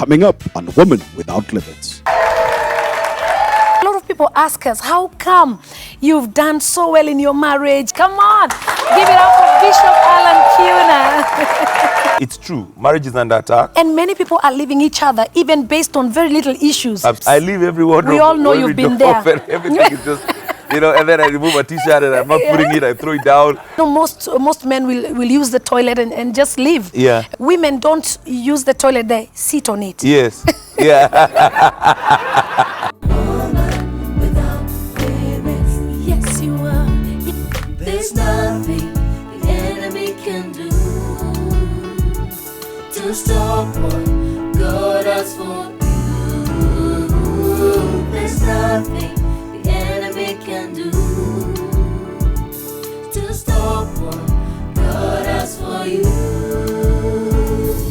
coming up on Women Without Limits. A lot of people ask us, how come you've done so well in your marriage? Come on, give it up for Bishop Allan Kiuna. It's true, marriage is under attack. And many people are leaving each other, even based on very little issues. I leave every wardrobe. We all know you've been there. Everything is just, and then I remove a t-shirt and I'm not putting it, I throw it down. Most men will use the toilet and just leave. Yeah. Women don't use the toilet, they sit on it. Yes, yeah. Yes, you are. There's nothing the enemy can do to stop what God has for you. There's nothing the enemy can do to stop what God has for you.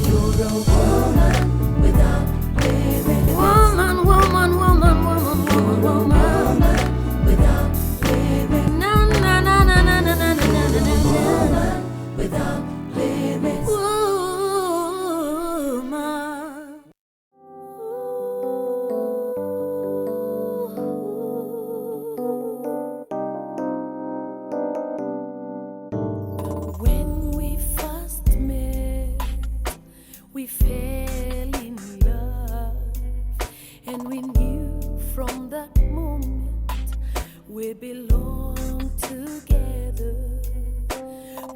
You're a woman without limits. Woman, woman, woman, woman, woman, woman without limits. Na na na na na na na na na na. Woman without limits. When we first met, we fell in love, and we knew from that moment we belonged together.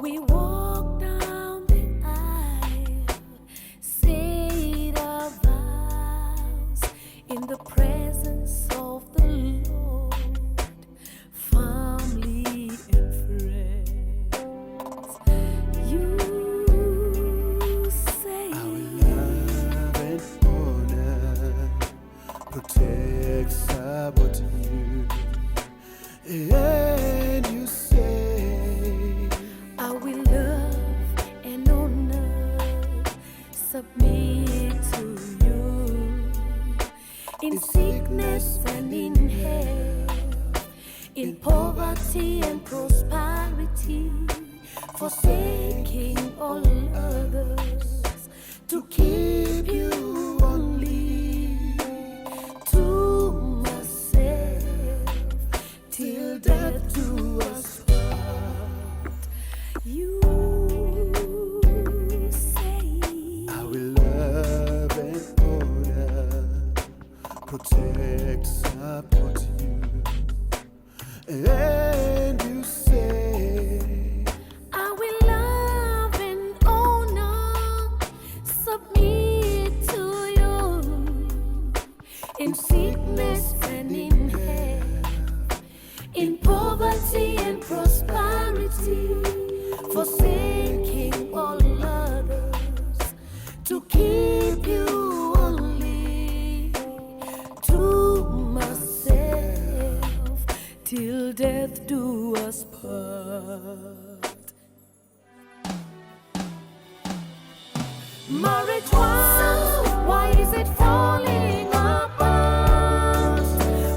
We walked down the aisle, said our vows in the presence of the Lord, family and friends. You say our love and honor protects about you, and you say I will love and honor, submit to you in sickness and in health, in poverty and prosperity, forsaking all others to keep you only to myself till death do us part. You say I will love and honor protect, support you, and you say I will love and honor, submit to you in sickness and in health, in poverty and prosperity, forsaking all others to keep you only to myself till death do us part. Marriage was, why is it falling apart?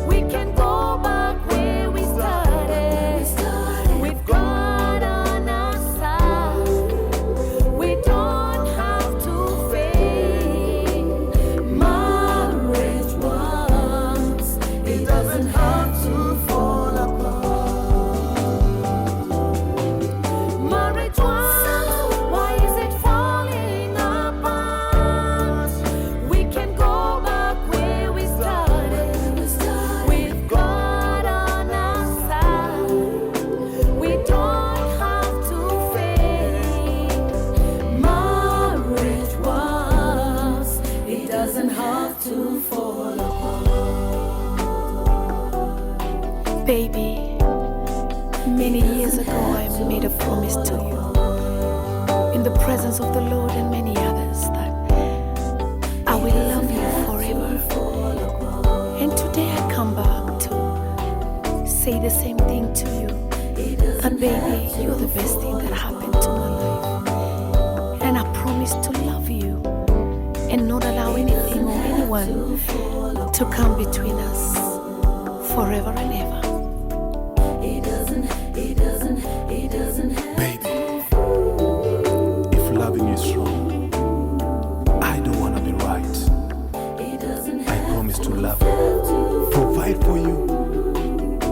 We can go back where we started. With God on our side, we don't have to fake. Marriage once, it doesn't have to fall apart. Marriage once, why is it falling apart? We can go back where we started. With God on our side, we don't have to fake. Marriage once, it doesn't have to fall apart. Baby, many years ago I made a promise to you in the presence of the Lord and many others that I will love you forever. And today I come back to say the same thing to you. And baby, you're the best thing that happened to my life. And I promise to love you and not allow anything or anyone to come between us forever and ever. baby, if loving is wrong, I don't wanna be right.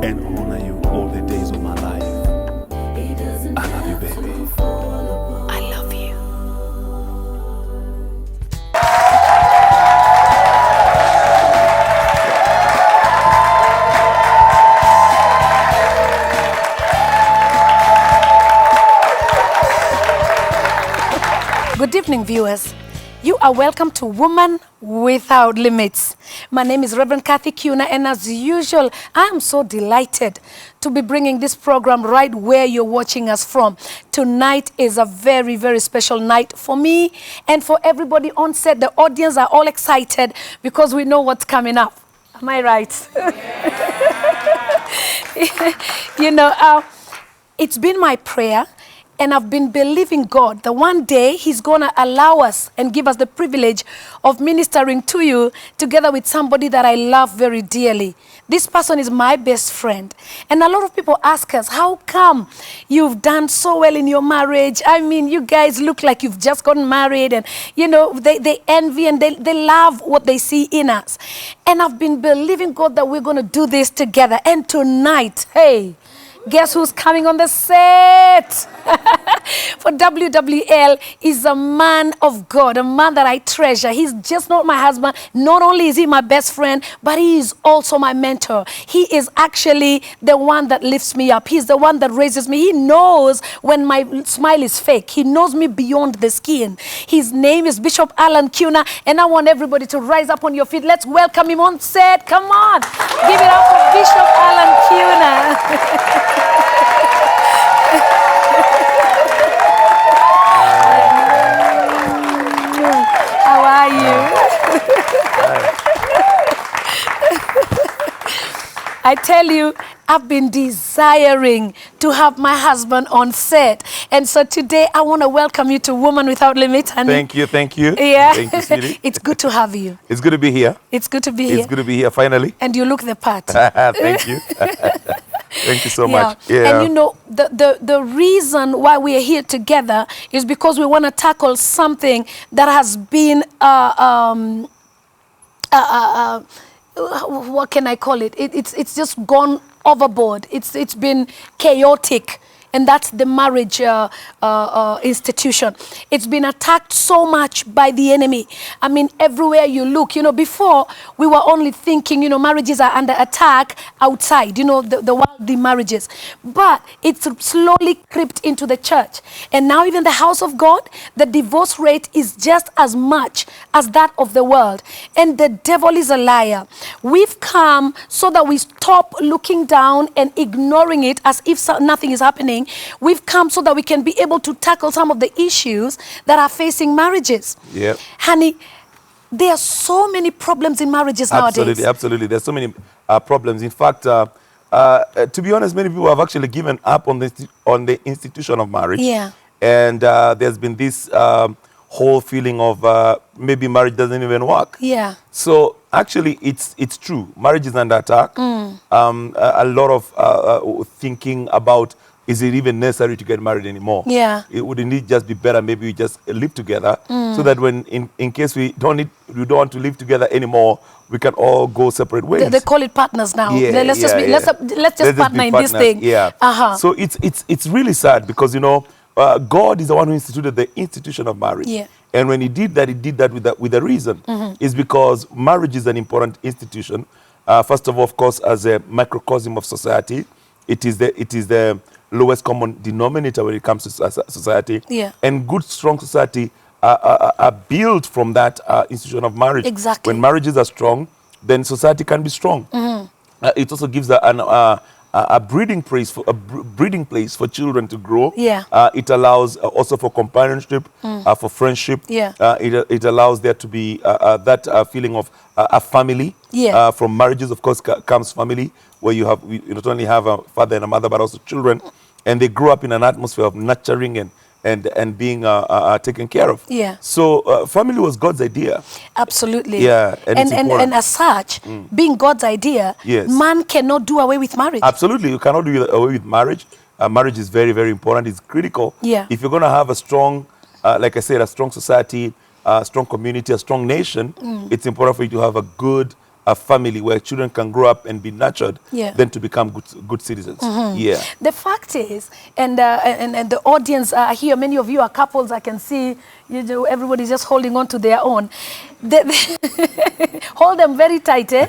and honor you all the days of my life. I love you, baby. I love you. Good evening, viewers. You are welcome to Woman Without Limits. My name is Reverend Kathy Kiuna, and as usual, I am so delighted to be bringing this program right where you're watching us from. Tonight is a very, very special night for me and for everybody on set. The audience are all excited because we know what's coming up. Am I right? You know, it's been my prayer, and I've been believing God that one day He's going to allow us and give us the privilege of ministering to you together with somebody that I love very dearly. This person is my best friend. And a lot of people ask us, how come you've done so well in your marriage? I mean, you guys look like you've just gotten married, and, you know, they envy and they love what they see in us. And I've been believing God that we're going to do this together. And tonight, hey, guess who's coming on the set? For WWL is a man of God, a man that I treasure. He's just not my husband. Not only is he my best friend, but he is also my mentor. He is actually the one that lifts me up. He's the one that raises me. He knows when my smile is fake. He knows me beyond the skin. His name is Bishop Allan Kiuna, and I want everybody to rise up on your feet. Let's welcome him on set. Come on. Give it up for Bishop Allan Kiuna. How are you? I tell you, I've been desiring to have my husband on set. And so today I want to welcome you to Woman Without Limits, honey. Thank you, thank you. Yeah. Thank you, sweetie. It's good to have you. It's good to be here. It's good to be here. It's good to be here, finally. And you look the part. Thank you. Thank you so much. Yeah. And you know, the reason why we are here together is because we want to tackle something that has been, what can I call it? It's just gone overboard. It's been chaotic. And that's the marriage institution. It's been attacked so much by the enemy. I mean, everywhere you look, you know, before we were only thinking, you know, marriages are under attack outside, you know, the worldly marriages. But it's slowly crept into the church. And now even the house of God, the divorce rate is just as much as that of the world. And the devil is a liar. We've come so that we stop looking down and ignoring it as if nothing is happening. We've come so that we can be able to tackle some of the issues that are facing marriages. Yeah. Honey, there are so many problems in marriages nowadays. Absolutely. There's so many problems. In fact, to be honest, many people have actually given up on the institution of marriage. Yeah. And there's been this whole feeling of maybe marriage doesn't even work. Yeah. So actually, it's true. Marriage is under attack. A lot of thinking about, is it even necessary to get married anymore? Yeah. It wouldn't it just be better maybe we just live together, so that when in case we don't want to live together anymore, we can all go separate ways. They call it partners now. Yeah, let's just partner in this thing. Yeah. Uh-huh. So it's really sad because, you know, God is the one who instituted the institution of marriage. Yeah. And when he did that with a reason. It's because marriage is an important institution. First of all, of course, as a microcosm of society, it is the lowest common denominator when it comes to society. Yeah. And good, strong society are built from that institution of marriage. Exactly. When marriages are strong, then society can be strong. It also gives a breeding place for children to grow. Yeah. It allows also for companionship, for friendship. Yeah. It allows there to be that feeling of a family. Yeah. From marriages, of course, comes family, where you not only have a father and a mother, but also children, and they grow up in an atmosphere of nurturing and being taken care of. Yeah. So family was God's idea. Absolutely. Yeah, and it's important. And as such, being God's idea, Yes. man cannot do away with marriage. Absolutely, you cannot do away with marriage. Marriage is very, very important. It's critical. Yeah. If you're going to have a strong, like I said, a strong society, a strong community, a strong nation, it's important for you to have a good a family where children can grow up and be nurtured Yeah. than to become good citizens. Yeah. The fact is, and the audience here, many of you are couples. I can see you know, everybody's just holding on to their own. Hold them very tight, eh?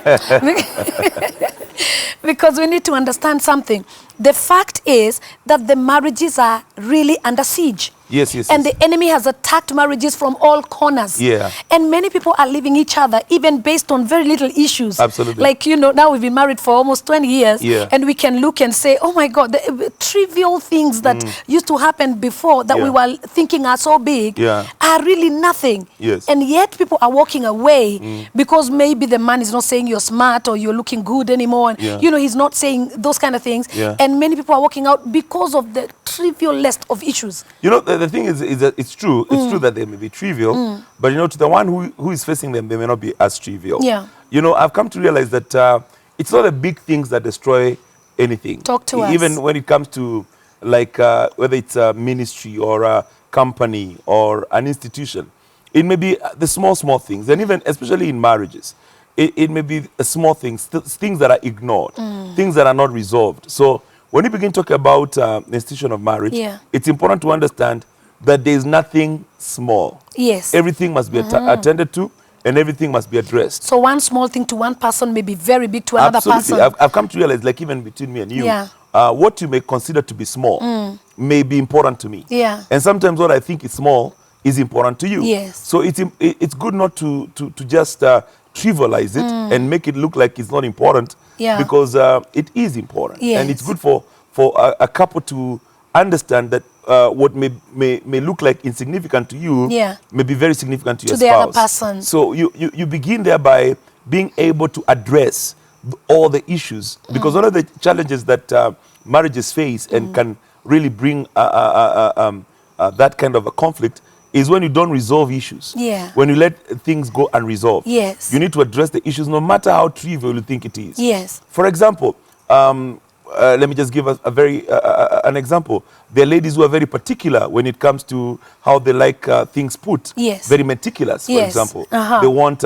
Because we need to understand something. The fact is that the marriages are really under siege. Yes, yes, And yes. the enemy has attacked marriages from all corners. Yeah. And many people are leaving each other, even based on very little issues. Absolutely. Like, you know, now we've been married for almost 20 years. Yeah. And we can look and say, oh my God, the trivial things that used to happen before that we Yeah. were thinking are so big Yeah. are really nothing. Yes. And yet people are walking away because maybe the man is not saying you're smart or you're looking good anymore. And, Yeah. you know, he's not saying those kind of things. Yeah. And many people are walking out because of the trivial list of issues. You know, the thing is that it's true. It's true that they may be trivial, but you know, to the one who is facing them, they may not be as trivial. Yeah. You know, I've come to realize that it's not the big things that destroy anything. Talk to us. Even when it comes to like whether it's a ministry or a company or an institution, it may be the small things, and even especially in marriages, it may be small things, things that are ignored, things that are not resolved. So when you begin to talk about the institution of marriage, Yeah. it's important to understand that there is nothing small. Yes. Everything must be attended to, and everything must be addressed. So one small thing to one person may be very big to another Absolutely. person. I've come to realize, like even between me and you, Yeah. what you may consider to be small may be important to me. Yeah. And sometimes what I think is small is important to you. Yes. So it's good not to just trivialize it and make it look like it's not important. Yeah. Because it is important. And it's Yes. good for a couple to understand that what may look like insignificant to you Yeah. may be very significant to your To the other spouse. person. So you begin there by being able to address all the issues, because one of the challenges that marriages face and can really bring that kind of a conflict is when you don't resolve issues. Yeah. When you let things go unresolved. Yes. You need to address the issues no matter how trivial you think it is. Yes. For example, let me just give us an example. There are ladies who are very particular when it comes to how they like things put. Yes. Very meticulous, for Yes. example. Uh-huh. They want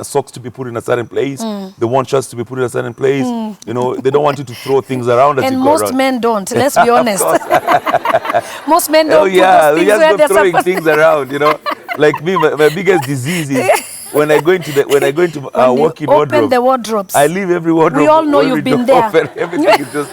socks to be put in a certain place. They want shirts to be put in a certain place. You know, they don't want you to throw things around as And you go most around. men don't, let's be honest. Most men Oh don't yeah, put those we things just where go they're throwing supposed things around, you know. Like me, my biggest disease is when I go into When you walk-in open wardrobes. the wardrobes. I leave every wardrobe. We all know every you've been door there. open, everything is just,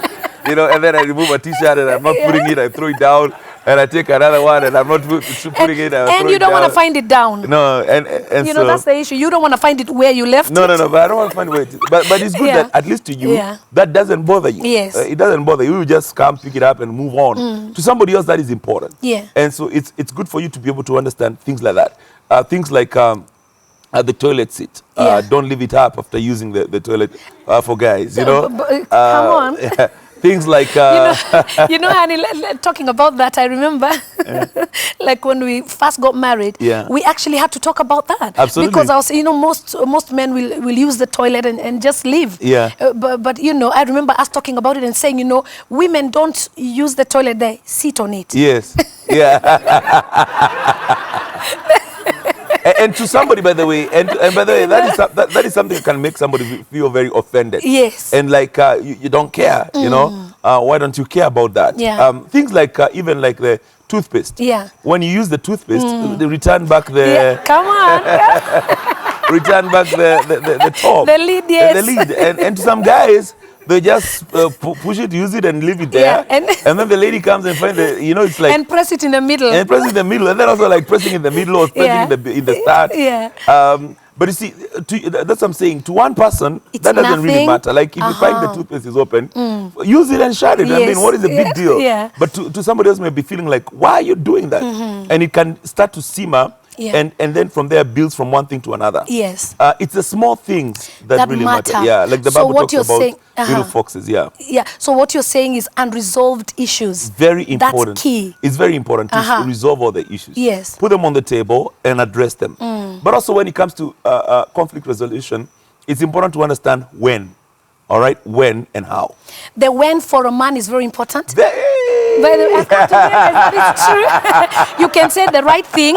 you know, and then I remove a t-shirt and I'm not putting it, I throw it down, and I take another one and I'm not putting it, I and throw you it don't want to down. find it down. No, and You so, know, that's the issue. You don't want to find it where you left no, it. but I don't want to find a way. But it's good Yeah. that at least to you, Yeah. that doesn't bother you. Yes. It doesn't bother you. You just come, pick it up, and move on. To somebody else, that is important. Yeah. And so it's good for you to be able to understand things like that. Things like the toilet seat. Yeah. Don't leave it up after using the toilet for guys. You know. Come on. Yeah. Things like You know, honey, talking about that, I remember, like when we first got married, Yeah. we actually had to talk about that. Absolutely. Because I was, you know, most men will use the toilet and just leave. Yeah. But, you know, I remember us talking about it and saying, you know, women don't use the toilet, they sit on it. Yes. Yeah. And to somebody, by the way, and by the way, that is something that can make somebody feel very offended. Yes. And like you don't care, you know. Why don't you care about that? Yeah. Things like even like the toothpaste. Yeah. When you use the toothpaste, they return back the Yeah, come on. return back the top. The lid, yes. The lid. And to some guys, they just push it, use it, and leave it there. Yeah, and then the lady comes and finds the, you know, it's like. And press it in the middle. And pressing in the middle, and then also like pressing in the middle or pressing Yeah. in the start. Yeah. But you see, that's what I'm saying. To one person, It's that doesn't really nothing. matter. Like if you find the toothpaste is open, use it and shut it. I mean, Yes. what is the big deal? Yeah. But to somebody else may be feeling like, why are you doing that? And it can start to simmer. Yeah. And then from there builds from one thing to another. Yes. It's the small things that, That really matter. Yeah, like the So Bible what talks you're about saying- little foxes. Yeah. Yeah. So what you're saying is unresolved issues. Very important. That's key. It's very important to resolve all the issues. Yes. Put them on the table and address them. But also when it comes to conflict resolution, it's important to understand when. All right? When and how. The when for a man is very important. They- By the way, I come to realize that it's true. You can say the right thing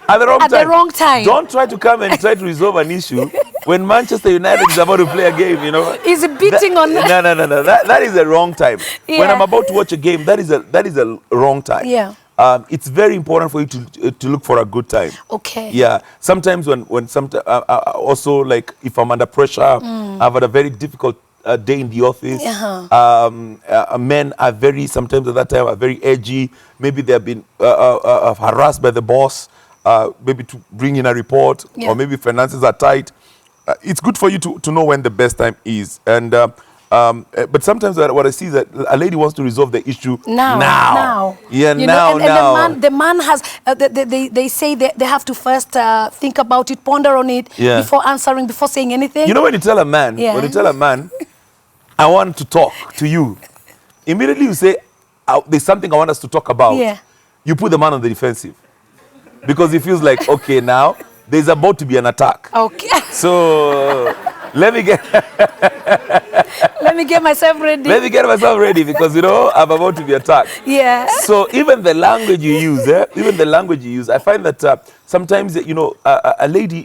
At the wrong at time. the wrong time. Don't try to come and try to resolve an issue when Manchester United is about to play a game, you know. Is it beating on that? No. That is the wrong time. When Yeah. I'm about to watch a game, that is a wrong time. Yeah. It's very important for you to look for a good time. Okay. Yeah. Sometimes also like if I'm under pressure, I've had a very difficult day in the office. Men are sometimes at that time are very edgy. Maybe they have been harassed by the boss. Maybe to bring in a report, or maybe finances are tight. It's good for you to know when the best time is. And but sometimes what I see is that a lady wants to resolve the issue now. Yeah, you now. And the man has. They say they have to first think about it, ponder on it before answering, before saying anything. You know, when you tell a man, I want to talk to you, immediately you say, there's something I want us to talk about. Yeah. You put the man on the defensive. Because he feels like, okay, now there's about to be an attack. Okay. So let me get myself ready. Let me get myself ready because I'm about to be attacked. Yeah. So even the language you use, I find that sometimes a lady,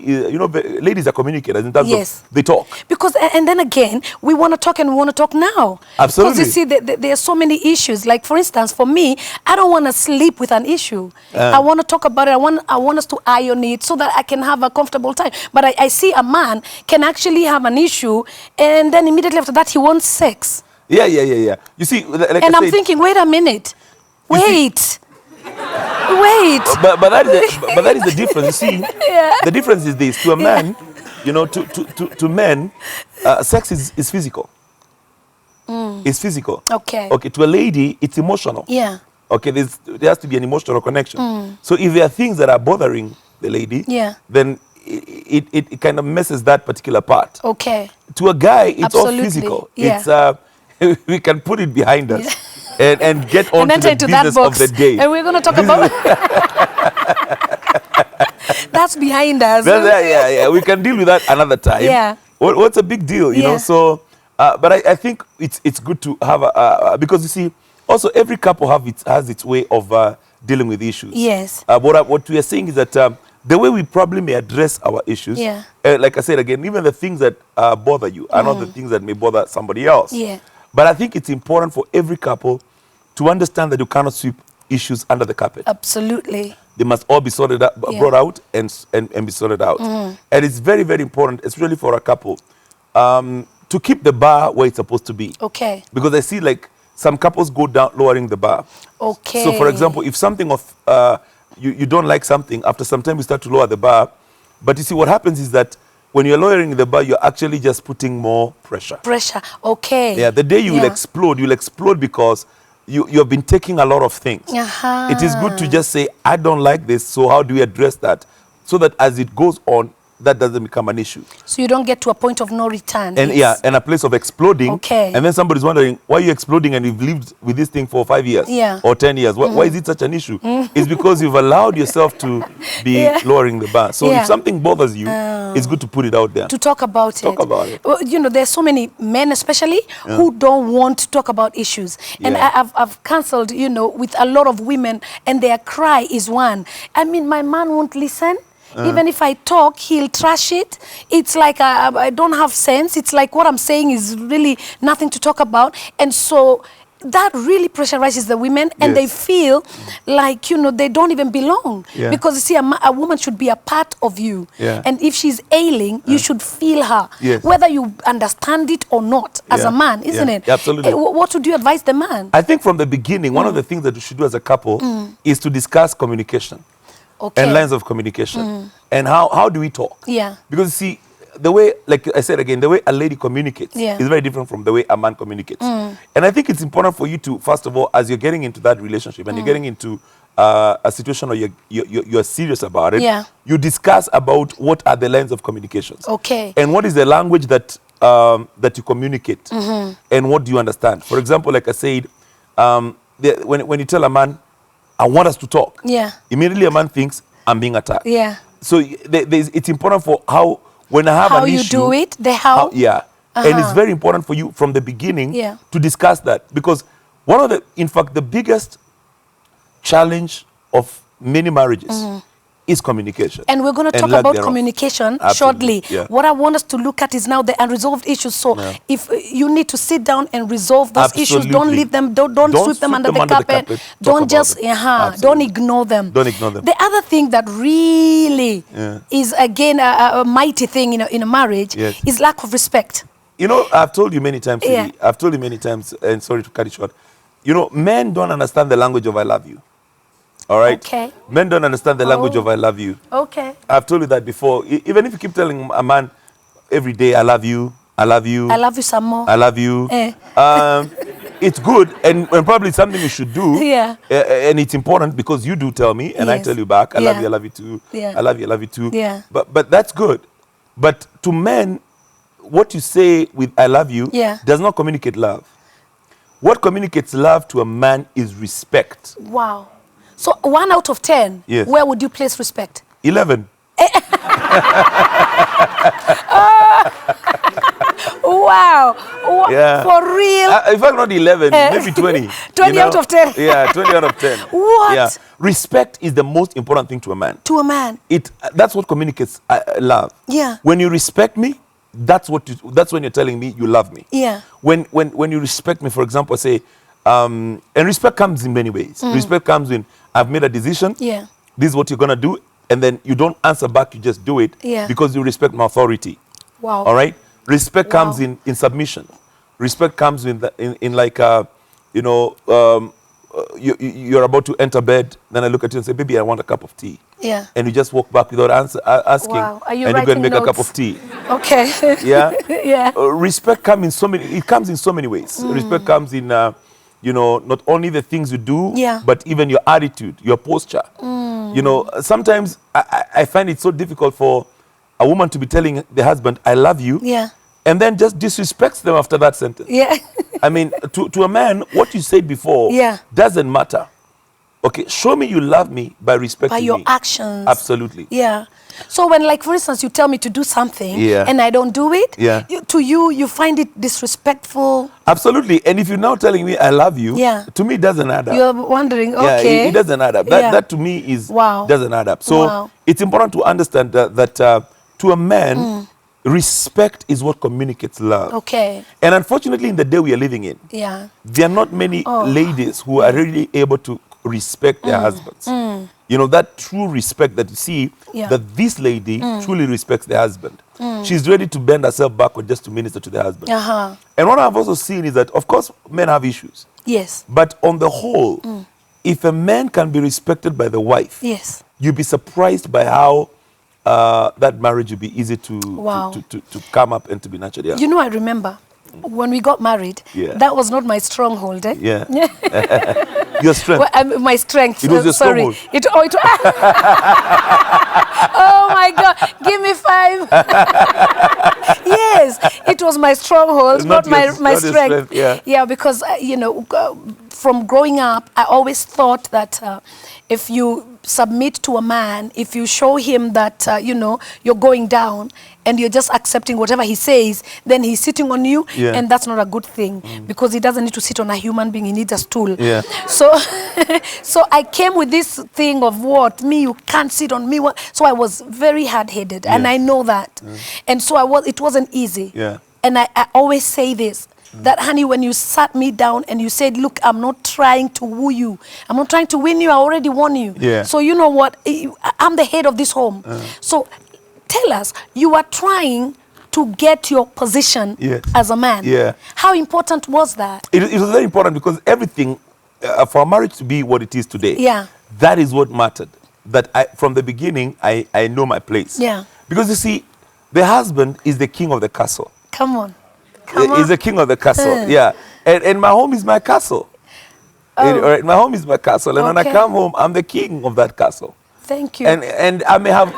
ladies are communicators in terms of they talk. Because and then again, we want to talk and we want to talk now. Absolutely. Because you see, there are so many issues. Like for instance, for me, I don't want to sleep with an issue. I want to talk about it. I want us to iron it so that I can have a comfortable time. But I see a man can actually have an issue, and then immediately after that he wants sex. Yeah. You see, like and I I'm said, thinking, wait a minute, wait. But that is the difference. You see, the difference is this: to a man, to men, sex is physical. It's physical. Okay. Okay. To a lady, it's emotional. Yeah. Okay. There has to be an emotional connection. So if there are things that are bothering the lady, then it kind of messes that particular part. Okay. To a guy, it's Absolutely. all physical. Yeah. It's we can put it behind us. And get on to the business of the day. And we're going to talk about that's behind us. Yeah. We can deal with that another time. Yeah. What's a big deal, you know? So, but I think it's good to have because you see, also every couple has its way of dealing with issues. Yes. What we are saying is that the way we probably may address our issues, like I said again, even the things that bother you are not the things that may bother somebody else. Yeah. But I think it's important for every couple to understand that you cannot sweep issues under the carpet. Absolutely. They must all be sorted out, brought out and be sorted out. And it's very, very important, especially for a couple, to keep the bar where it's supposed to be. Okay. Because I see like some couples go down lowering the bar. Okay. So for example, if something you don't like something, after some time you start to lower the bar. But you see what happens is that when you're lowering the bar, you're actually just putting more pressure. Pressure. Okay. Yeah, the day you'll explode because you've been taking a lot of things. It is good to just say, I don't like this, so how do we address that? So that as it goes on, that doesn't become an issue. So you don't get to a point of no return. And and a place of exploding. Okay. And then somebody's wondering, why are you exploding and you've lived with this thing for 5 years or 10 years? Why is it such an issue? It's because you've allowed yourself to be lowering the bar. So if something bothers you, it's good to put it out there. To talk about Talk about it. Well, there's so many men especially who don't want to talk about issues. And I've counseled, with a lot of women, and their cry is one. I mean, my man won't listen. Even if I talk, he'll trash it. It's like I don't have sense. It's like what I'm saying is really nothing to talk about. And so that really pressurizes the women, and they feel like, they don't even belong. Because you see, a woman should be a part of you. And if she's ailing, you should feel her. Whether you understand it or not as a man, isn't it? Absolutely. What would you advise the man? I think from the beginning, one of the things that we should do as a couple is to discuss communication. And lines of communication. And how do we talk? Because see, the way, like I said again, the way a lady communicates is very different from the way a man communicates. And I think it's important for you to, first of all, as you're getting into that relationship and you're getting into a situation where you're serious about it, you discuss about what are the lines of communications. And what is the language that you communicate, and what do you understand? For example, like I said, when you tell a man, I want us to talk. Immediately a man thinks, I'm being attacked. So it's important for when I have an issue. How you do it, And it's very important for you from the beginning to discuss that. Because in fact, the biggest challenge of many marriages is communication. And we're going to talk lack about thereof. communication Absolutely, shortly. yeah. What I want us to look at is now the unresolved issues. So Yeah. if you need to sit down and resolve those issues, don't Absolutely. leave them, don't sweep them under the carpet. Talk Don't about just, them. don't ignore them. Don't ignore them. The other thing that really Yeah. is, again, a mighty thing in a marriage Yes. is lack of respect. You know, I've told you many times, Yeah. Siri, I've told you many times, and sorry to cut it short. You know, men don't understand the language of I love you. All right? Okay. Men don't understand the language of I love you. Okay. I've told you that before. Even if you keep telling a man every day, I love you, I love you, I love you some more. I love you. It's good, and probably something you should do. Yeah. And it's important because you do tell me, and I Yes. tell you back, I love Yeah. you, I love you too. Yeah. I love you, I love you too. Yeah. But that's good. But to men, what you say with I love you Yeah. does not communicate love. What communicates love to a man is respect. Wow. So 1 out of 10, Yes. where would you place respect? 11. Wow. Yeah. For real? In fact, not 11, maybe 20. 20 out of 10. Yeah, 20 out of 10. What? Yeah. Respect is the most important thing to a man. To a man. That's what communicates love. Yeah. When you respect me, that's when you're telling me you love me. Yeah. When you respect me, for example, say, and respect comes in many ways. Respect comes when I've made a decision. Yeah. This is what you're gonna do, and then you don't answer back. You just do it. Yeah. Because you respect my authority. Wow. All right. Respect Wow. comes in submission. Respect comes in like you're about to enter bed. Then I look at you and say, "Baby, I want a cup of tea." Yeah. And you just walk back without asking. Wow. Are you and you go and writing make a cup notes? of tea. Okay. Yeah. Yeah. Respect comes in so many. It comes in so many ways. Respect comes in, not only the things you do, Yeah. but even your attitude, your posture. Sometimes I find it so difficult for a woman to be telling the husband, "I love you," Yeah. and then just disrespects them after that sentence. Yeah. I mean, to a man, what you said before Yeah. doesn't matter. Okay, show me you love me by respecting By your me. actions. Absolutely. Yeah. So when, like, for instance, you tell me to do something Yeah. and I don't do it, Yeah. you find it disrespectful. Absolutely. And if you're now telling me I love you, Yeah. to me it doesn't add up. You're wondering, Yeah, okay. it doesn't add up. Yeah. That to me is Wow. doesn't add up. So Wow. it's important to understand that to a man, respect is what communicates love. Okay. And unfortunately, in the day we are living in, Yeah. there are not many ladies who are really able to respect their husbands. That true respect that you see, Yeah. that this lady truly respects the husband. She's ready to bend herself backward just to minister to the husband. Uh-huh. And what I've also seen is that, of course, men have issues. Yes. But on the whole, if a man can be respected by the wife, Yes. you'll be surprised by how that marriage will be easy to, Wow. to come up and to be nurtured. Yeah. You know, I remember when we got married, Yeah. that was not my stronghold. Eh? Yeah. Your strength. Well, my strength. It was your sorry. stronghold. Oh my God! Give me 5. Yes, it was my stronghold, not my not your strength. strength, yeah. Because from growing up, I always thought that if you submit to a man, if you show him that you're going down and you're just accepting whatever he says, then he's sitting on you, Yeah. and that's not a good thing because he doesn't need to sit on a human being; he needs a stool. Yeah. So, so I came with this thing of you can't sit on me. So I was very hard-headed, and Yes. I know that, and so it wasn't easy. Yeah. And I always say this. That, honey, when you sat me down and you said, look, I'm not trying to woo you. I'm not trying to win you. I already won you. Yeah. So you know what? I'm the head of this home. So tell us, you are trying to get your position Yes. as a man. Yeah. How important was that? It was very important because everything, for a marriage to be what it is today, Yeah. that is what mattered. That from the beginning, I know my place. Yeah. Because you see, the husband is the king of the castle. Come on. He's the king of the castle. Yeah. And my home is my castle. All right, my home is my castle. And when I Okay. come home, I'm the king of that castle. Thank you. And I may have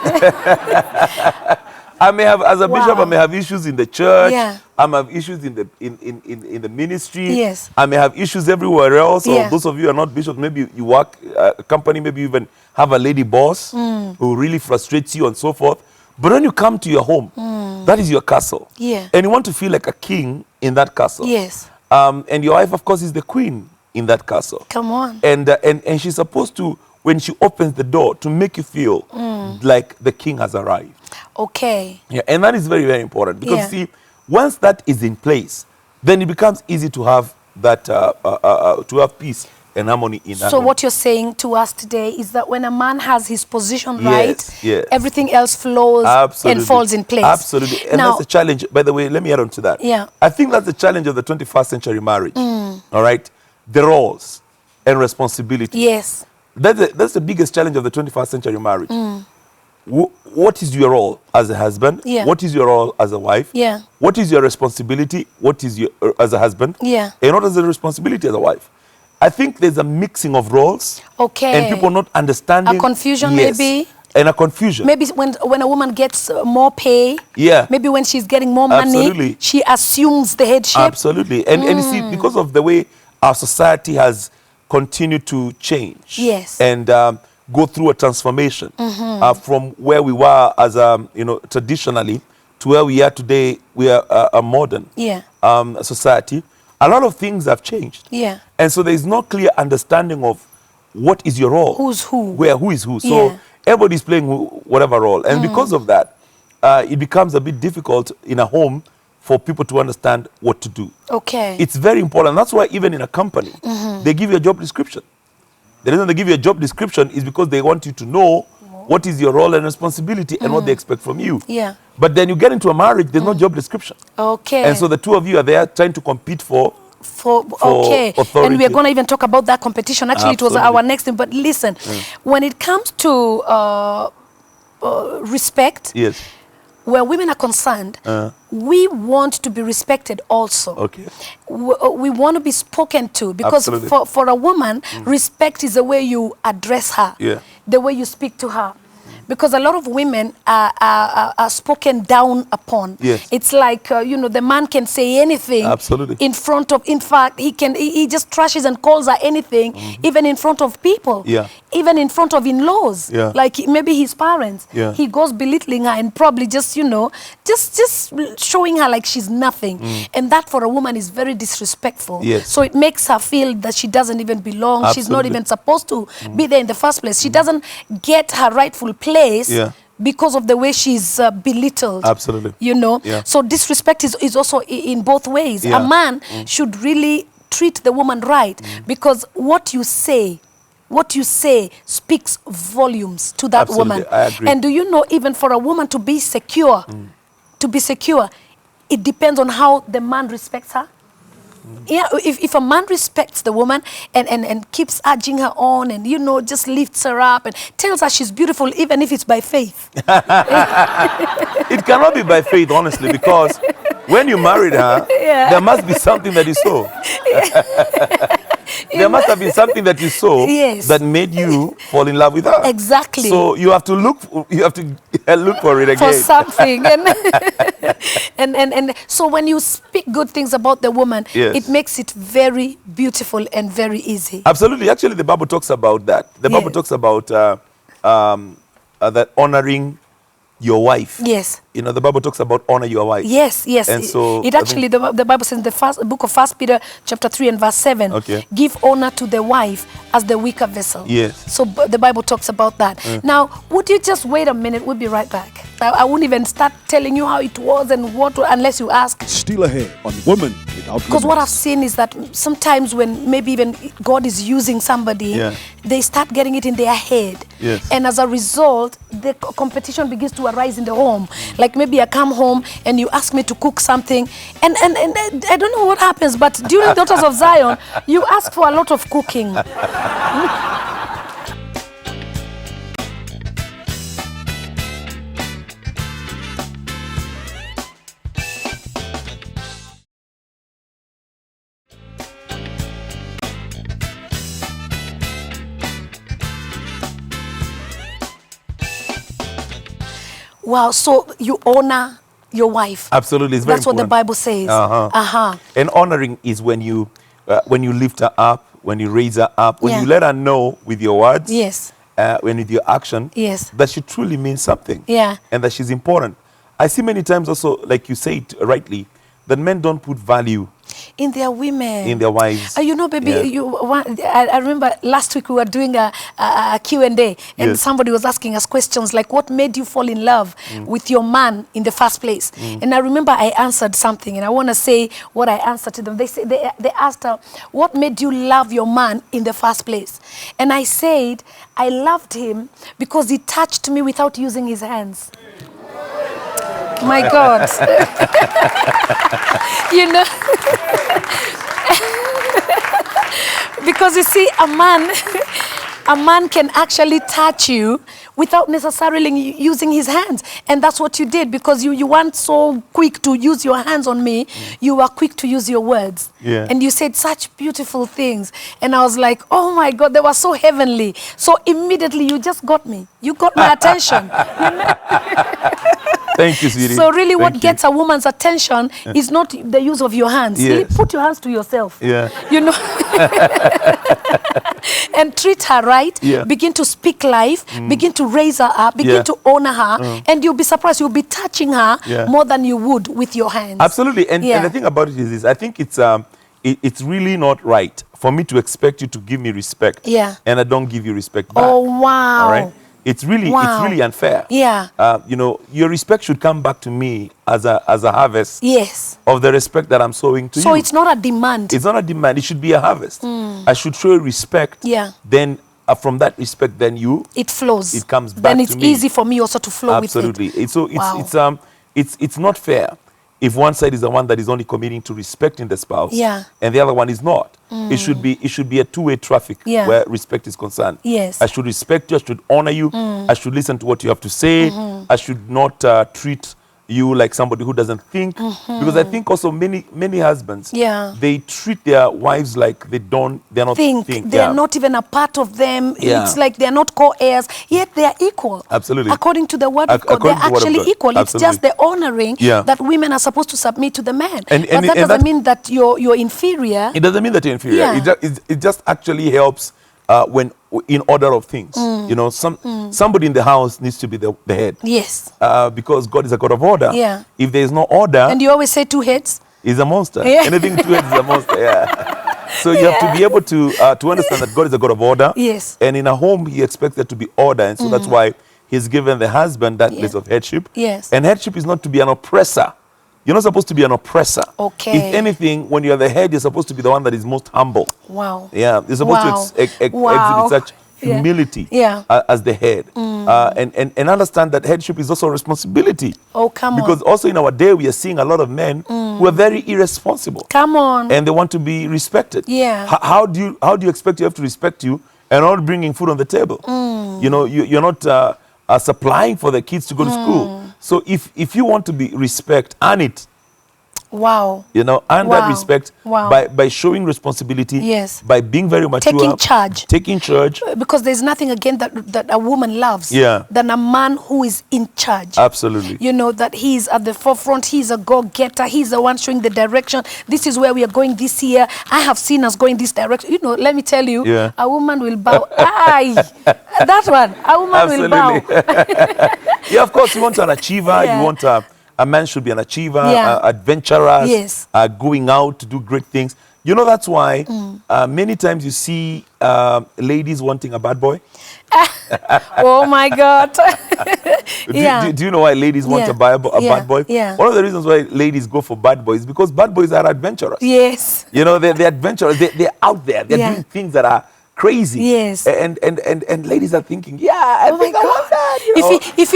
as a bishop, I may have issues in the church. Yeah. I may have issues in the ministry. Yes. I may have issues everywhere else. Yeah. Or those of you who are not bishops, maybe you work a company, maybe you even have a lady boss who really frustrates you and so forth. But when you come to your home, that is your castle. Yeah. And you want to feel like a king in that castle. Yes. And your wife, of course, is the queen in that castle. Come on. And she's supposed to, when she opens the door to make you feel like the king has arrived. Okay. Yeah, and that is very, very important because Yeah. see, once that is in place, then it becomes easy to have that to have peace and harmony in that So home. what you're saying to us today is that when a man has his position Yes, right, yes. everything else flows Absolutely. and falls in place. Absolutely. And now, that's the challenge. By the way, let me add on to that. Yeah. I think that's the challenge of the 21st century marriage. All right? The roles and responsibility. yes. That's the biggest challenge of the 21st century marriage. What is your role as a husband? Yeah. What is your role as a wife? Yeah. What is your responsibility? What is your as a husband? Yeah. And what is the responsibility as a wife? I think there's a mixing of roles. Okay. And people not understanding. A confusion Yes. maybe? And a confusion. Maybe when a woman gets more pay, Yeah. maybe when she's getting more money, Absolutely. she assumes the headship. Absolutely. And you see, because of the way our society has continued to change. Yes. And go through a transformation from where we were as traditionally to where we are today. We are a modern Yeah. society. A lot of things have changed. Yeah. And so there is no clear understanding of what is your role. Who's who. Who is who. So Yeah. everybody's playing whatever role. And because of that, it becomes a bit difficult in a home for people to understand what to do. Okay. It's very important. That's why even in a company, they give you a job description. The reason they give you a job description is because they want you to know what is your role and responsibility and what they expect from you. Yeah. But then you get into a marriage, there's no job description. Okay. And so the two of you are there trying to compete for Okay. authority. And we're going to even talk about that competition. Actually, it was Absolutely. our next thing. But listen, when it comes to respect, Yes. where women are concerned, we want to be respected also. Okay. We want to be spoken to because Absolutely. for a woman, respect is the way you address her, Yeah. the way you speak to her. Because a lot of women are spoken down upon. Yes. It's like, the man can say anything. Absolutely. In fact, he just trashes and calls her anything, even in front of people. Yeah. Even in front of in-laws. Yeah. Like maybe his parents. Yeah. He goes belittling her and probably just showing her like she's nothing. And that for a woman is very disrespectful. Yes. So it makes her feel that she doesn't even belong. She's not Absolutely. even supposed to be there in the first place. She doesn't get her rightful place Yeah. because of the way she's belittled. Absolutely. Yeah. So disrespect is also in both ways. Yeah. A man should really treat the woman right because what you say speaks volumes to that Absolutely, woman. I agree. And do you know, even for a woman to be secure, it depends on how the man respects her. Yeah, if a man respects the woman and keeps urging her on and, just lifts her up and tells her she's beautiful, even if it's by faith. It cannot be by faith, honestly, because when you married her, there must be something that you saw. There must have been something that you saw Yes. that made you fall in love with her. Exactly. So you have to look for it again. For something. And so when you speak good things about the woman, Yes. it makes it very beautiful and very easy. Absolutely. Actually, the Bible talks about that. The Bible Yes. talks about that honoring your wife. Yes. The Bible talks about honor your wife. Yes. And so, it actually, the Bible says in the book of 1 Peter chapter 3 and verse 7, Okay. give honor to the wife as the weaker vessel. Yes. So the Bible talks about that. Now, would you just wait a minute? We'll be right back. I won't even start telling you how it was and unless you ask. Still ahead on Women Without Because what I've Limits. seen is that sometimes when maybe even God is using somebody, Yeah. they start getting it in their head. Yes. And as a result, the competition begins to arise in the home. Like maybe I come home and you ask me to cook something, and I don't know what happens, but during Daughters of Zion, you ask for a lot of cooking. Wow, so you honor your wife. Absolutely. It's very That's what the important. Bible says. Uh-huh. And honoring is when you lift her up, when you raise her up, when Yeah. you let her know with your words, Yes. when with your action, Yes. that she truly means something. Yeah. And that she's important. I see many times also, like you said rightly, that men don't put value in their women. in their wives. You know, baby, Yeah. I remember last week we were doing a Q&A, and Yes. somebody was asking us questions like, what made you fall in love with your man in the first place? And I remember I answered something, and I want to say what I answered to them. They asked, what made you love your man in the first place? And I said, I loved him because he touched me without using his hands. My God. You know, because you see, a man can actually touch you without necessarily using his hands. And that's what you did, because you weren't so quick to use your hands on me. You were quick to use your words. Yeah. And you said such beautiful things. And I was like, oh my God, they were so heavenly. So immediately you just got me. You got my attention. Thank you, sweetie. So really what Thank gets a woman's attention is not the use of your hands. Yes. Really put your hands to yourself. Yeah. You know. And treat her right. Yeah. Begin to speak life. Begin to raise her up. Begin Yeah. to honor her. And you'll be surprised. You'll be touching her Yeah. more than you would with your hands. Absolutely. And, Yeah. and the thing about it is this, I think it's really not right for me to expect you to give me respect. Yeah. And I don't give you respect back. Oh, wow. All right. It's really unfair. Yeah. You know, your respect should come back to me as a harvest Yes. of the respect that I'm sowing to you. So it's not a demand. It's not a demand. It should be a harvest. I should show you respect. Yeah. Then from that respect, then It flows. it comes back Then it's to me. easy for me also to flow Absolutely. with it. So Wow. it's not fair if one side is the one that is only committing to respecting the spouse, Yeah. and the other one is not. It should be a two-way traffic Yeah. where respect is concerned. Yes. I should respect you. I should honor you. I should listen to what you have to say. I should not treat you like somebody who doesn't think, because I think also many husbands, Yeah. they treat their wives like they're not Think they're Yeah. not even a part of them. Yeah. It's like they're not co-heirs, yet they are equal. Absolutely. According to the word of God, According they're to the word of actually God. equal. It's just Absolutely. the honoring Yeah. that women are supposed to submit to the man. And but that and doesn't that- mean that you're inferior. It doesn't mean that you're inferior. Yeah. It just actually helps when in order of things. You know, somebody in the house needs to be the head. Yes. Because God is a God of order. Yeah. If there is no order, And you always say two heads. he's a monster. Yeah. Anything two heads is a monster. Yeah. So you have to be able to understand that God is a God of order. Yes. And in a home, He expects there to be order, and so that's why He's given the husband that place of headship. Yes. And headship is not to be an oppressor. You're not supposed to be an oppressor. Okay. If anything, when you're the head, you're supposed to be the one that is most humble. Wow. Yeah, you're supposed Wow. to exhibit Wow. such Yeah. humility Yeah. As the head. And understand that headship is also a responsibility. Oh, come Because on. also in our day, we are seeing a lot of men who are very irresponsible. Come on. And they want to be respected. Yeah. How do you expect you have to respect you and not bringing food on the table? You know, you're not supplying for the kids to go to school. So if you want to be respect, earn it. Wow. You know, earn Wow. that respect Wow. by showing responsibility. Yes. By being very mature. Taking charge. Taking charge. Because there's nothing again that a woman loves Yeah. than a man who is in charge. Absolutely. You know, that he's at the forefront, he's a go-getter, he's the one showing the direction. This is where we are going this year. I have seen us going this direction. You know, let me tell you, Yeah. a woman will bow. Aye, that one, a woman will bow. Yeah, of course, you want an achiever. Yeah. You want a man should be an achiever, Yeah. adventurous, Yes. Going out to do great things. You know, that's why many times you see ladies wanting a bad boy. Oh my God. Yeah. Do you know why ladies want Yeah. a bad Yeah. boy? Yeah. One of the reasons why ladies go for bad boys is because bad boys are adventurous. Yes. You know, they're adventurous. They're out there. They're Yeah. doing things that are crazy. Yes. And ladies are thinking, yeah, I Oh my think I want God. that. You know? If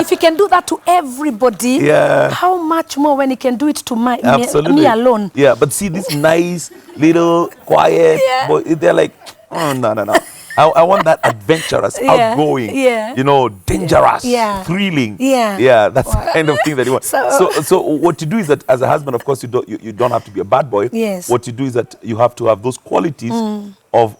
he can do that to everybody, Yeah. how much more when he can do it to Absolutely. me alone? Yeah, but see this nice little quiet Yeah. boy, they're like, oh no. I want that adventurous, Yeah, outgoing, yeah. you know, dangerous, Yeah. thrilling. Yeah. Yeah, that's the kind of thing that you want. So- So what you do is that as a husband, of course, you don't have to be a bad boy. Yes. What you do is that you have to have those qualities of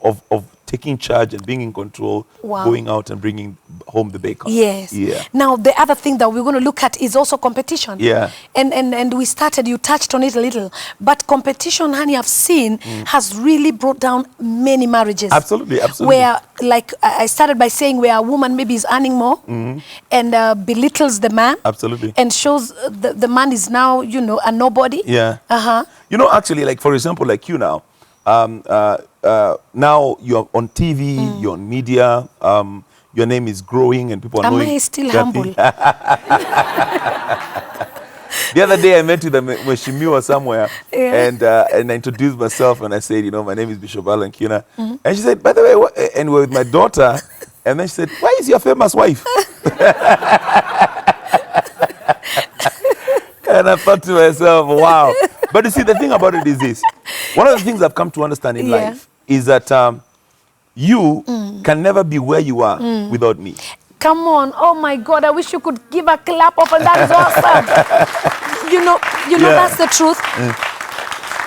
taking charge and being in control, Wow. going out and bringing home the bacon. Yes. Yeah. Now, the other thing that we're going to look at is also competition. Yeah. And we started, you touched on it a little, but competition, honey, I've seen has really brought down many marriages. Absolutely. Where, like I started by saying, where a woman maybe is earning more and belittles the man. Absolutely. And shows the man is now, you know, a nobody. Yeah. Uh-huh. You know, actually, like for example, like you now, now you're on TV, you're on media, your name is growing and people are Am knowing. I still that humble? thing. The other day I met with a Meshimiwa somewhere, and I introduced myself and I said, you know, my name is Bishop Allan Kiuna. And she said, by the way, and we're with my daughter. And then she said, why is your famous wife? And I thought to myself, wow. But you see, the thing about it is this. One of the things I've come to understand in life is that you can never be where you are without me. Come on. Oh my God. I wish you could give a clap up, and that is awesome. You know, that's the truth.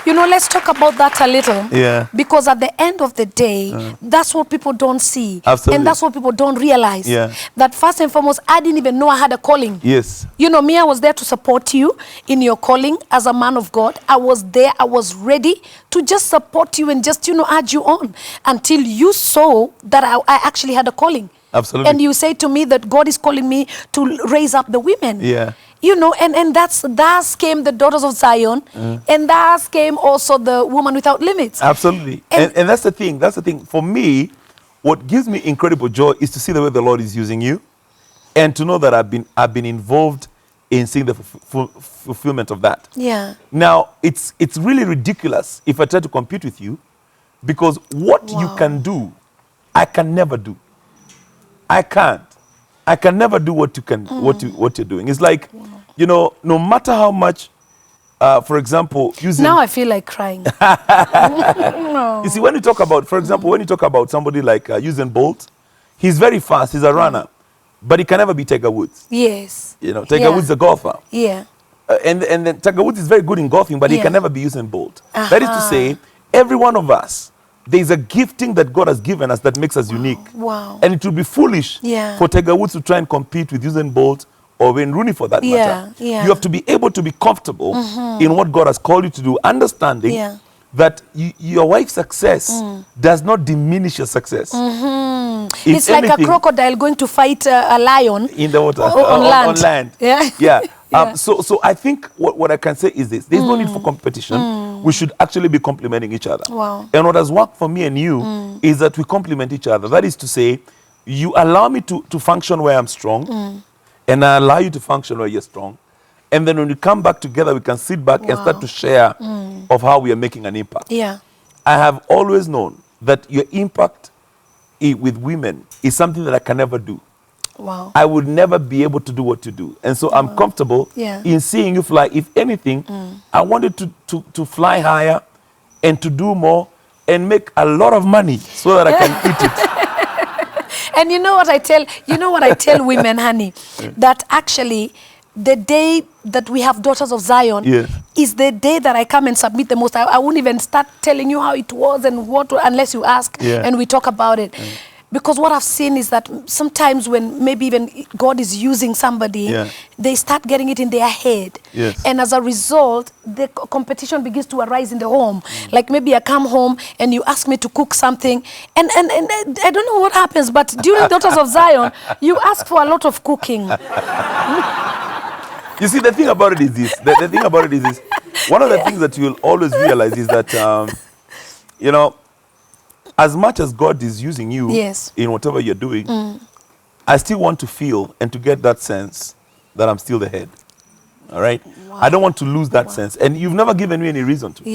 You know, let's talk about that a little. Yeah. Because at the end of the day, that's what people don't see. Absolutely. And that's what people don't realize. Yeah. That first and foremost, I didn't even know I had a calling. Yes. You know, me, I was there to support you in your calling as a man of God. I was there. I was ready to just support you and just, you know, urge you on until you saw that I actually had a calling. Absolutely. And you say to me that God is calling me to raise up the women. Yeah. You know, and thus came the Daughters of Zion, and thus came also the Woman Without Limits. Absolutely. And that's the thing. That's the thing. For me, what gives me incredible joy is to see the way the Lord is using you, and to know that I've been involved in seeing the fulfillment of that. Yeah. Now, it's really ridiculous if I try to compete with you, because what you can do, I can never do. I can't. I can never do what you can, what you're doing. It's like, you know, no matter how much, for example, using. Now I feel like crying. You see, when you talk about, for example, when you talk about somebody like Usain Bolt, he's very fast. He's a runner, but he can never be Tiger Woods. Yes. You know, Tiger Woods is a golfer. Yeah. And then Tiger Woods is very good in golfing, but he can never be Usain Bolt. That is to say, every one of us, there is a gifting that God has given us that makes us unique. Wow. And it would be foolish for Tiger Woods to try and compete with Usain Bolt or Wayne Rooney for that matter. Yeah. You have to be able to be comfortable in what God has called you to do, understanding that your wife's success does not diminish your success. If It's like a crocodile going to fight a lion in the water on land. On land. Yeah. So I think what I can say is this: there's no need for competition. We should actually be complementing each other. Wow. And what has worked for me and you is that we complement each other. That is to say, you allow me to function where I'm strong, and I allow you to function where you're strong. And then when we come back together, we can sit back and start to share of how we are making an impact. Yeah. I have always known that your impact with women is something that I can never do. Wow. I would never be able to do what you do. And so I'm comfortable in seeing you fly. If anything, I wanted to fly higher and to do more and make a lot of money so that I can eat it. And you know what I tell women, honey, that actually the day that we have Daughters of Zion is the day that I come and submit the most. I won't even start telling you how it was and what, unless you ask and we talk about it. Because what I've seen is that sometimes when maybe even God is using somebody, they start getting it in their head. And as a result, the competition begins to arise in the home. Like maybe I come home and you ask me to cook something, and I don't know what happens, but during Daughters of Zion, you ask for a lot of cooking. You see, the thing about it is this. The thing about it is this. One of the things that you'll always realize is that, you know, as much as God is using you in whatever you're doing, I still want to feel and to get that sense that I'm still the head. All right? Wow. I don't want to lose that sense. And you've never given me any reason to.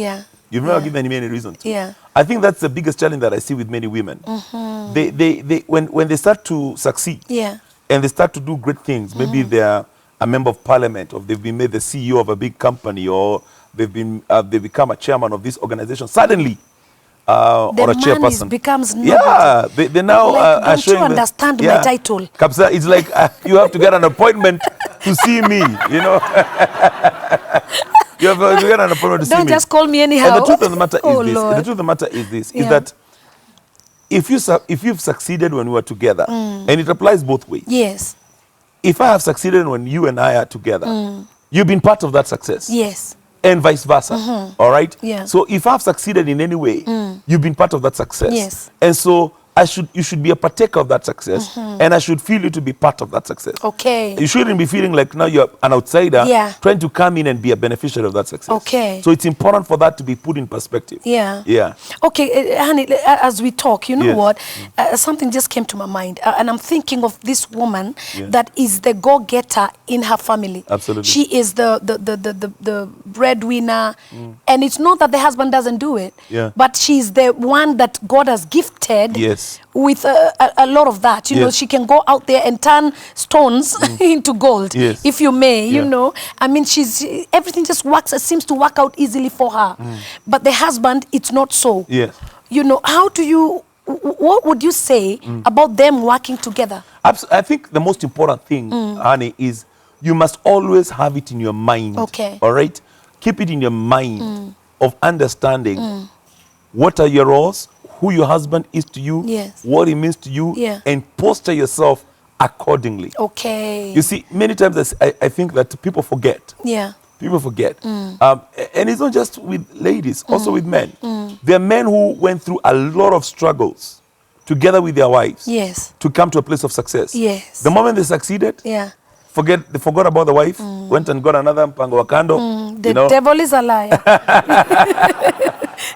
You've never given me any reason to. I think that's the biggest challenge that I see with many women. When they start to succeed and they start to do great things, maybe they're a member of parliament, or they've been made the CEO of a big company, or they become a chairman of this organization, suddenly or a chairperson becomes nobody. They now like, are showing. Don't you understand my title? Kapsa, it's like you have to get an appointment to see me. You know, you have to get an appointment to see me. Don't just call me anyhow. And the truth of the matter is this. Lord. The truth of the matter is this: is that if you've succeeded when we were together, and it applies both ways. Yes. If I have succeeded when you and I are together, you've been part of that success. Yes. And vice versa. All right? Yeah. So if I've succeeded in any way, you've been part of that success. Yes. And so you should be a partaker of that success, and I should feel you to be part of that success. Okay. You shouldn't be feeling like now you're an outsider trying to come in and be a beneficiary of that success. Okay. So it's important for that to be put in perspective. Yeah. Yeah. Okay, honey, as we talk, you know Yes. what? Something just came to my mind, and I'm thinking of this woman Yeah. that is the go-getter in her family. Absolutely. She is the breadwinner, and it's not that the husband doesn't do it, Yeah. but she's the one that God has gifted. Yes. With a lot of that, you know, Yes. she can go out there and turn stones into gold, Yes. if you may, you Yeah. know. I mean, everything just works, it seems to work out easily for her. But the husband, it's not so. Yes. You know, what would you say about them working together? I think the most important thing, honey, is you must always have it in your mind. Okay. All right? Keep it in your mind of understanding what are your roles, who your husband is to you, Yes. what he means to you, Yeah. and posture yourself accordingly. Okay. You see, many times I think that people forget. Yeah. People forget. And it's not just with ladies, also with men. There are men who went through a lot of struggles together with their wives Yes. to come to a place of success. Yes. The moment they succeeded, Yeah. they forgot about the wife, went and got another mpango wa kando, The you know, devil is a liar.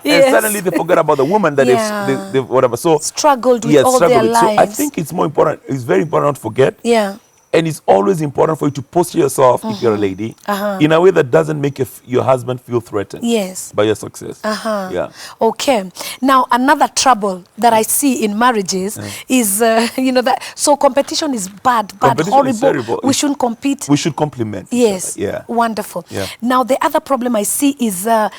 and suddenly they forgot about the woman that Yeah. they've whatever. So Struggled with yes, all their struggled with. So I lives. think it's more important. It's very important not to forget. Yeah. And it's always important for you to posture yourself, if you're a lady, in a way that doesn't make your husband feel threatened Yes. by your success. Yeah. Okay. Now, another trouble that I see in marriages is, you know, that so competition is bad, Competition horrible. is terrible. We shouldn't compete. We should compliment. each Yes. other. Yeah. Wonderful. Yeah. Now, the other problem I see is the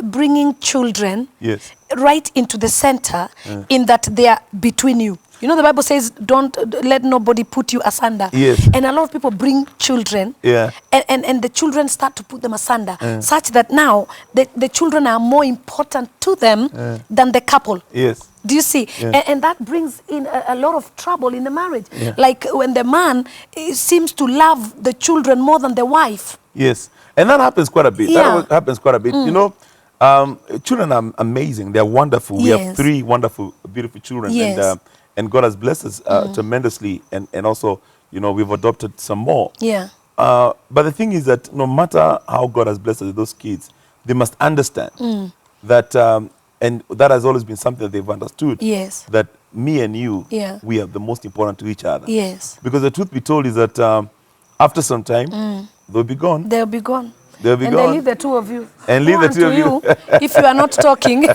bringing children Yes. right into the center in that they are between you. You know, the Bible says, don't let nobody put you asunder. Yes. And a lot of people bring children, Yeah. and the children start to put them asunder, such that now the children are more important to them than the couple. Yes. Do you see? Yeah. And that brings in a lot of trouble in the marriage. Yeah. Like when the man seems to love the children more than the wife. Yes. And that happens quite a bit. Yeah. That happens quite a bit. You know, children are amazing. They're wonderful. We have Yes. 3 wonderful, beautiful children. Yes. And God has blessed us tremendously. And also, you know, we've adopted some more. Yeah. But the thing is that no matter how God has blessed us with those kids, they must understand that, and that has always been something that they've understood. Yes. That me and you, Yeah. we are the most important to each other. Yes. Because the truth be told is that after some time, they'll be gone. They'll be gone. They'll be and gone. they leave the two of you. And leave the Woe two of unto you. if you are not talking.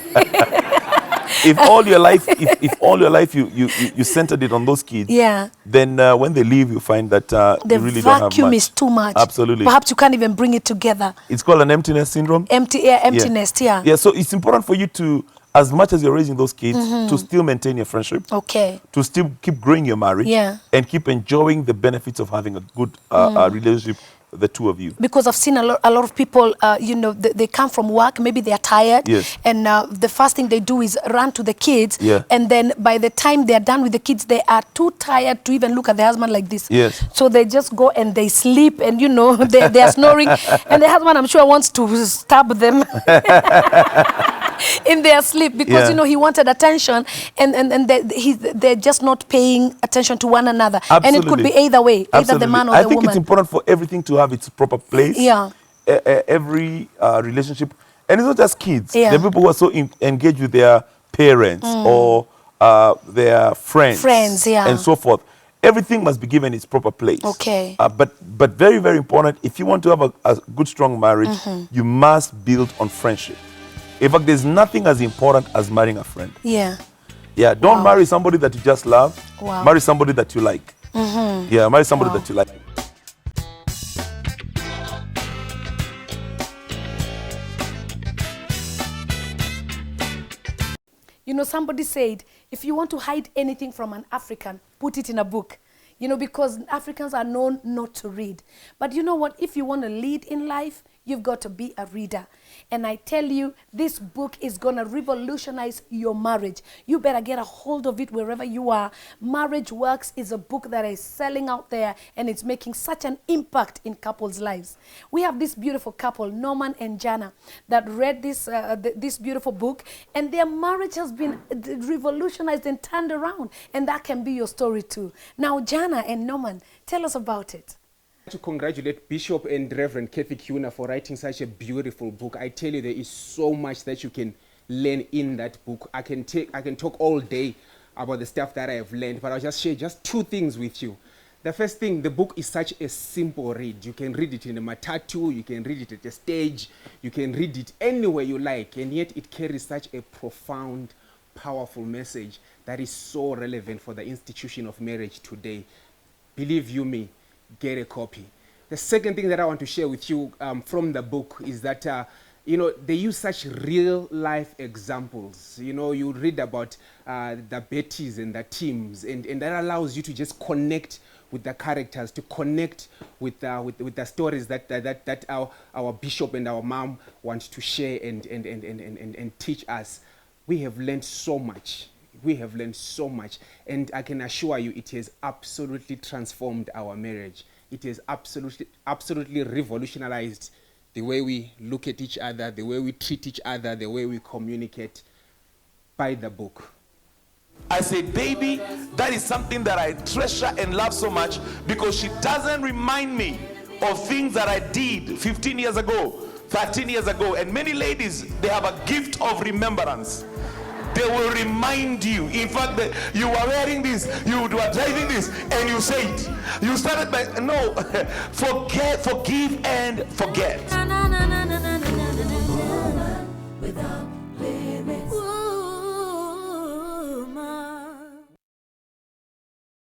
If all your life, if all your life you centered it on those kids, Yeah. then when they leave, you find that The you really don't have vacuum much. is too much. Absolutely. Perhaps you can't even bring it together. It's called an emptiness syndrome. Emptiness, yeah. Yeah, so it's important for you to, as much as you're raising those kids, to still maintain your friendship, Okay. to still keep growing your marriage, Yeah. and keep enjoying the benefits of having a good relationship, the two of you. Because I've seen a lot of people, you know, they come from work, maybe they are tired, Yes. and the first thing they do is run to the kids, Yeah. and then by the time they are done with the kids, they are too tired to even look at the husband like this. Yes. So they just go and they sleep, and you know, they are snoring, and the husband, I'm sure, wants to stab them in their sleep because, Yeah. you know, he wanted attention, and they're just not paying attention to one another. Absolutely. And it could be either way, either Absolutely. the man or I the think woman. it's important for everything to have its proper place. Yeah. Every relationship, and it's not just kids. Yeah. There are people who are so engaged with their parents or their friends, Friends, yeah. and so forth. Everything must be given its proper place. Okay. But very, very important. If you want to have a good, strong marriage, you must build on friendship. In fact, there's nothing as important as marrying a friend. Yeah. Yeah, don't marry somebody that you just love. Wow. Marry somebody that you like. Yeah, marry somebody that you like. You know, somebody said, if you want to hide anything from an African, put it in a book. You know, because Africans are known not to read. But you know what? If you want to lead in life, you've got to be a reader. And I tell you, this book is going to revolutionize your marriage. You better get a hold of it wherever you are. Marriage Works is a book that is selling out there, and it's making such an impact in couples' lives. We have this beautiful couple, Norman and Jana, that read this beautiful book, and their marriage has been revolutionized and turned around. And that can be your story too. Now, Jana and Norman, tell us about it. To congratulate Bishop and Reverend Kathy Kiuna for writing such a beautiful book. I tell you, there is so much that you can learn in that book. I can talk all day about the stuff that I have learned, but I'll just share just 2 things with you. The first thing, the book is such a simple read. You can read it in a matatu, you can read it at a stage, you can read it anywhere you like, and yet it carries such a profound, powerful message that is so relevant for the institution of marriage today. Believe you me, get a copy. The second thing that I want to share with you from the book is that they use such real life examples. You read about the Bettys and the teams, and that allows you to just connect with the characters, to connect with the stories that our bishop and our mom want to share and teach us. We have learned so much. We have learned so much, and I can assure you it has absolutely transformed our marriage. It has absolutely revolutionized the way we look at each other, the way we treat each other, the way we communicate. By the book. I say, baby, that is something that I treasure and love so much, because she doesn't remind me of things that I did 15 years ago, 13 years ago. And many ladies, they have a gift of remembrance. They will remind you. In fact, you are wearing this, you were driving this, and you say it. You started by, no, forgive and forget. Without